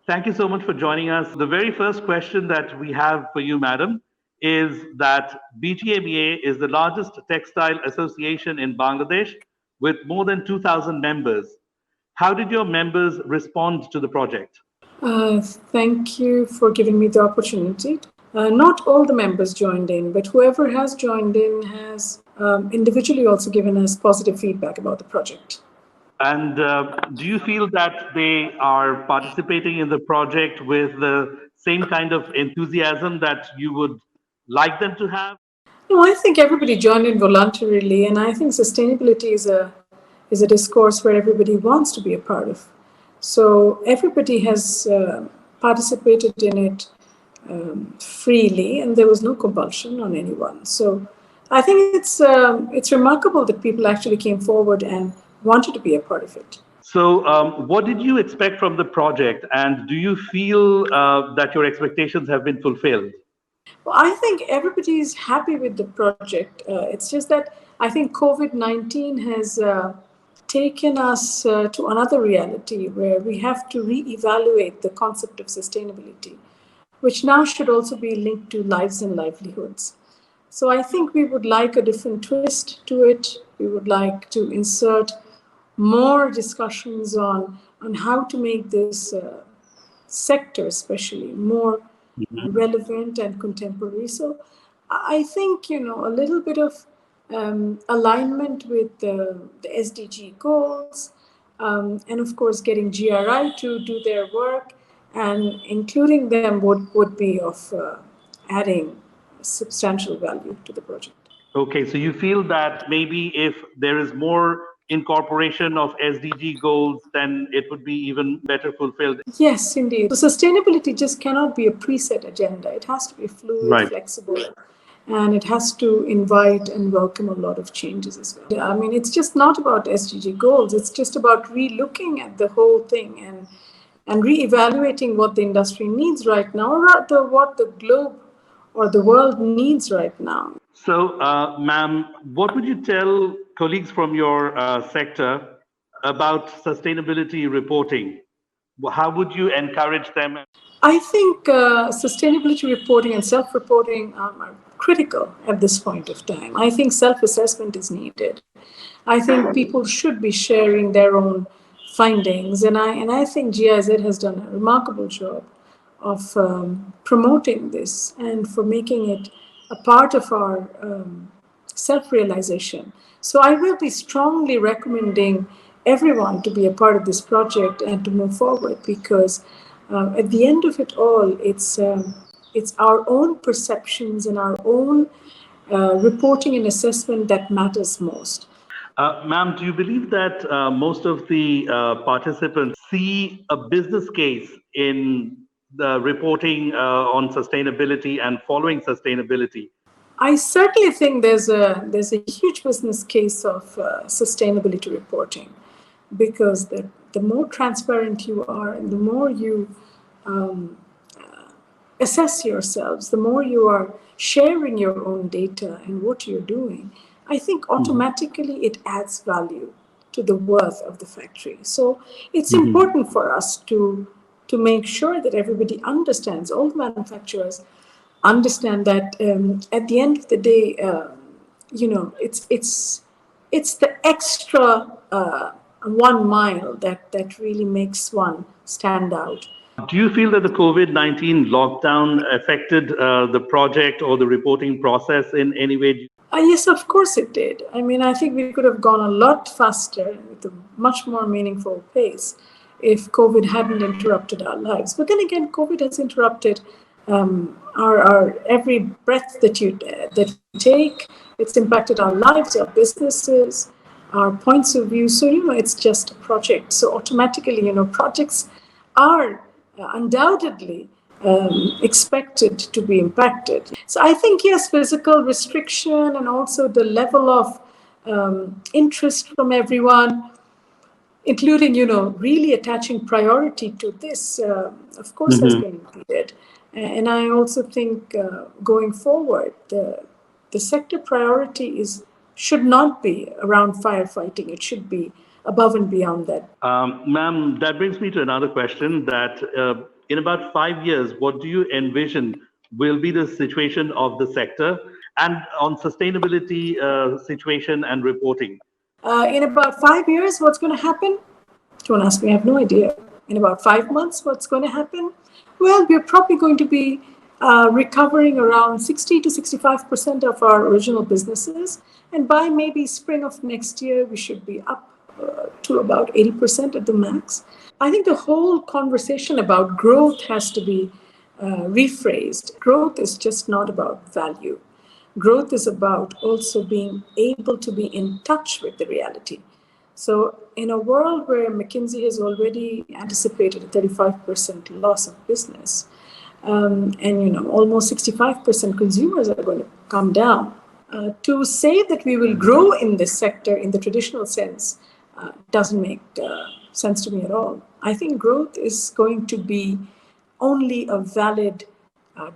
Thank you so much for joining us. The very first question that we have for you, madam, is that BGMEA is the largest textile association in Bangladesh with more than 2,000 members. How did your members respond to the project? Thank you for giving me the opportunity. Not all the members joined in, but whoever has joined in has individually also given us positive feedback about the project. And do you feel that they are participating in the project with the same kind of enthusiasm that you would like them to have? No, I think everybody joined in voluntarily, and I think sustainability is a discourse where everybody wants to be a part of. So everybody has participated in it freely, and there was no compulsion on anyone. So I think it's remarkable that people actually came forward and wanted to be a part of it. So, what did you expect from the project, and do you feel that your expectations have been fulfilled? Well, I think everybody is happy with the project. It's just that I think COVID-19 has taken us to another reality where we have to reevaluate the concept of sustainability, which now should also be linked to lives and livelihoods. So I think we would like a different twist to it. We would like to insert more discussions on how to make this sector, especially, more relevant and contemporary. So I think, a little bit of alignment with the SDG goals, and of course, getting GRI to do their work and including them would be of adding substantial value to the project. Okay, so you feel that maybe if there is more incorporation of SDG goals, then it would be even better fulfilled. Yes, indeed. So sustainability just cannot be a preset agenda. It has to be fluid, Right. flexible, and it has to invite and welcome a lot of changes as well. I mean, it's just not about SDG goals. It's just about re-looking at the whole thing and re-evaluating what the industry needs right now, or rather what the globe or the world needs right now. So, ma'am, what would you tell colleagues from your sector about sustainability reporting? How would you encourage them? I think sustainability reporting and self-reporting are critical at this point of time. I think self-assessment is needed. I think people should be sharing their own findings, and I think GIZ has done a remarkable job of promoting this and for making it a part of our self-realization. So I will be strongly recommending everyone to be a part of this project and to move forward, because at the end of it all, it's our own perceptions and our own reporting and assessment that matters most. Ma'am, do you believe that most of the participants see a business case in the reporting on sustainability and following sustainability? I certainly think there's a huge business case of sustainability reporting, because the more transparent you are and the more you assess yourselves, the more you are sharing your own data and what you're doing, I think automatically it adds value to the worth of the factory. So it's important for us to make sure that everybody understands, all the manufacturers understand that at the end of the day, it's the extra 1 mile that really makes one stand out. Do you feel that the COVID-19 lockdown affected the project or the reporting process in any way? Yes, of course it did. I mean, I think we could have gone a lot faster with a much more meaningful pace if COVID hadn't interrupted our lives. But then again, COVID has interrupted our every breath that you take. It's impacted our lives, our businesses, our points of view. So, it's just a project. So automatically, projects are undoubtedly expected to be impacted. So I think, yes, physical restriction and also the level of interest from everyone, including, really attaching priority to this, of course, has been impeded. And I also think going forward, the sector priority should not be around firefighting. It should be above and beyond that. Ma'am, that brings me to another question that in about 5 years, what do you envision will be the situation of the sector and on sustainability situation and reporting? In about 5 years, what's going to happen? Don't ask me, I have no idea. In about 5 months, what's going to happen? Well, we're probably going to be recovering around 60 to 65% of our original businesses. And by maybe spring of next year, we should be up to about 80% at the max. I think the whole conversation about growth has to be rephrased. Growth is just not about value. Growth is about also being able to be in touch with the reality. So in a world where McKinsey has already anticipated a 35% loss of business, and almost 65% consumers are going to come down, to say that we will grow in this sector in the traditional sense doesn't make sense to me at all. I think growth is going to be only a valid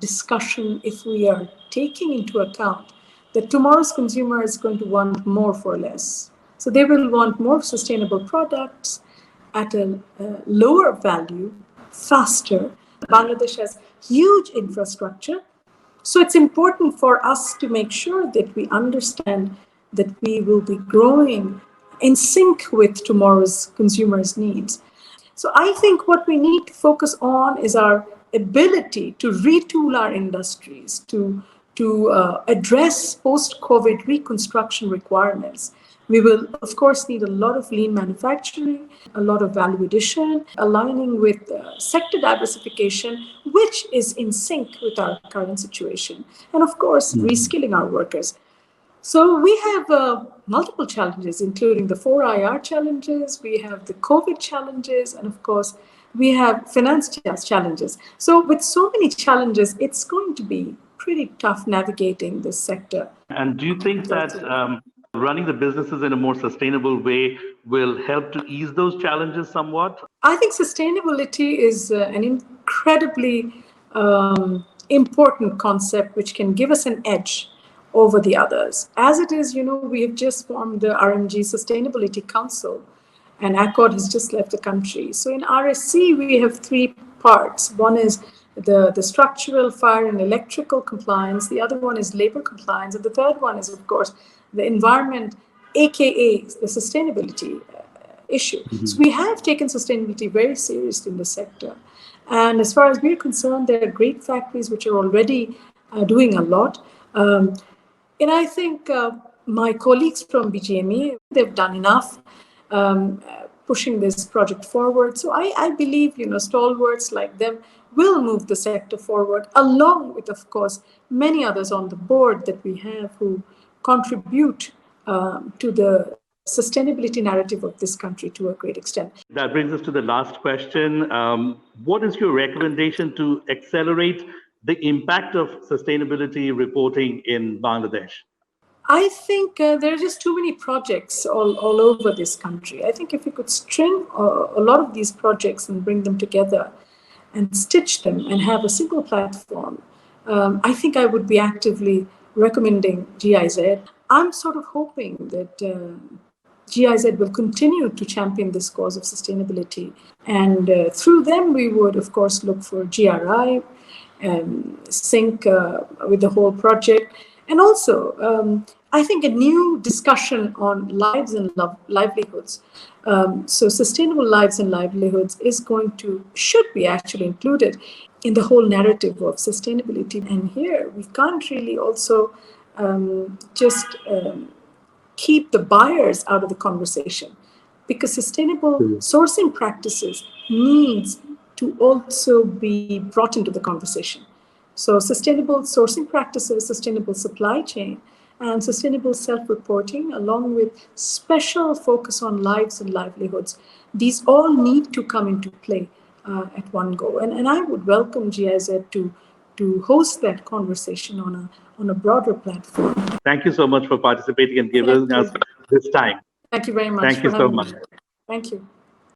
discussion if we are taking into account that tomorrow's consumer is going to want more for less. So they will want more sustainable products at a lower value, faster. Bangladesh has huge infrastructure. So it's important for us to make sure that we understand that we will be growing in sync with tomorrow's consumers' needs. So I think what we need to focus on is our ability to retool our industries, to address post-COVID reconstruction requirements. We will, of course, need a lot of lean manufacturing, a lot of value addition, aligning with sector diversification, which is in sync with our current situation. And of course, reskilling our workers. So we have multiple challenges, including the 4IR challenges, we have the COVID challenges, and of course, we have finance challenges. So with so many challenges, it's going to be pretty tough navigating this sector. And do you think that running the businesses in a more sustainable way will help to ease those challenges somewhat? I think sustainability is an incredibly important concept which can give us an edge over the others. As it is, we have just formed the RMG Sustainability Council, and Accord has just left the country. So in RSC, we have 3 parts. One is the structural, fire, and electrical compliance. The other one is labor compliance. And the third one is, of course, the environment, aka the sustainability issue. So we have taken sustainability very seriously in the sector. And as far as we're concerned, there are great factories which are already doing a lot. And I think my colleagues from BGMEA, they've done enough pushing this project forward. So I believe, stalwarts like them will move the sector forward, along with, of course, many others on the board that we have who contribute to the sustainability narrative of this country to a great extent. That brings us to the last question. What is your recommendation to accelerate the impact of sustainability reporting in Bangladesh? I think there are just too many projects all over this country. I think if we could string a lot of these projects and bring them together and stitch them and have a single platform, I think I would be actively recommending GIZ. I'm sort of hoping that GIZ will continue to champion this cause of sustainability. And through them, we would, of course, look for GRI, sync with the whole project. And also, I think a new discussion on lives and livelihoods. So sustainable lives and livelihoods should be actually included in the whole narrative of sustainability. And here, we can't really also just keep the buyers out of the conversation, because sustainable sourcing practices needs to also be brought into the conversation. So sustainable sourcing practices, sustainable supply chain, and sustainable self-reporting, along with special focus on lives and livelihoods, these all need to come into play at one go. And I would welcome GIZ to host that conversation on a broader platform. Thank you so much for participating and giving us this time. Thank you very much. Thank you so much. Thank you.